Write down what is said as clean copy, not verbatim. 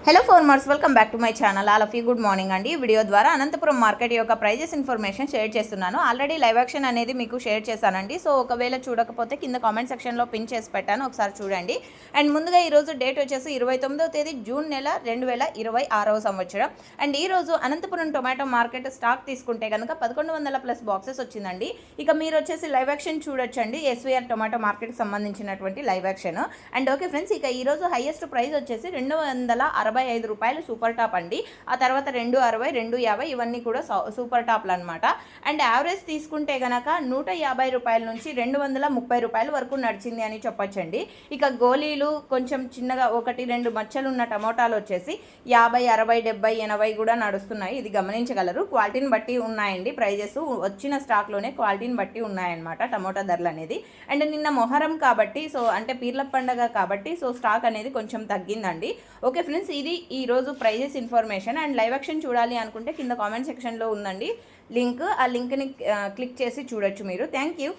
Hello farmers, welcome back to my channel. All of you good morning అండి. ఈ video ద్వారా Anantapuram market యొక్క prices information share చేస్తున్నాను. Already live action అనేది మీకు షేర్ చేశానండి. సో ఒకవేళ చూడకపోతే కింద కామెంట్ సెక్షన్లో పిన్ చేసి పెట్టాను, ఒకసారి చూడండి. అండ్ ముందుగా ఈరోజు డేట్ వచ్చేసి 29వ తేదీ జూన్ నెల 2026వ సంవత్సరం. అండ్ ఈరోజు అనంతపురం టొమాటో మార్కెట్ స్టాక్ తీసుకుంటే కనుక 1100+ బాక్సెస్ వచ్చిందండి. ఇక మీరు వచ్చేసి లైవ్ యాక్షన్ చూడొచ్చండి, ఎస్వీఆర్ టొమాటో మార్కెట్కి సంబంధించినటువంటి live action. And okay friends, ఇక ఈరోజు హైయెస్ట్ ప్రైస్ వచ్చేసి 265 రూపాయలు సూపర్ టాప్ అండి. ఆ తర్వాత 260, 250 ఇవన్నీ కూడా సూపర్ టాప్లు అనమాట. అండ్ యావరేజ్ తీసుకుంటే గనక 150 రూపాయల నుంచి 230 రూపాయల వరకు నడిచింది అని చెప్పొచ్చండి. ఇక గోళీలు కొంచెం చిన్నగా 1-2 మచ్చలు ఉన్న టమోటాలు వచ్చేసి 50, 60, 70, 80 కూడా నడుస్తున్నాయి. ఇది గమనించగలరు. క్వాలిటీని బట్టి ఉన్నాయండి ప్రైజెస్, వచ్చిన స్టాక్లోనే క్వాలిటీని బట్టి ఉన్నాయన్నమాట టమోటా ధరలు అనేది. అండ్ నిన్న మొహరం కాబట్టి, సో అంటే పీర్ల పండగ కాబట్టి, సో స్టాక్ అనేది కొంచెం తగ్గిందండి. ఓకే ఫ్రెండ్స్, ఇది ఈరోజు prices information. And live action చూడాలి అనుకుంటే కింద కామెంట్ సెక్షన్లో ఉందండి లింక్. ఆ లింక్ని క్లిక్ చేసి చూడొచ్చు మీరు. Thank you.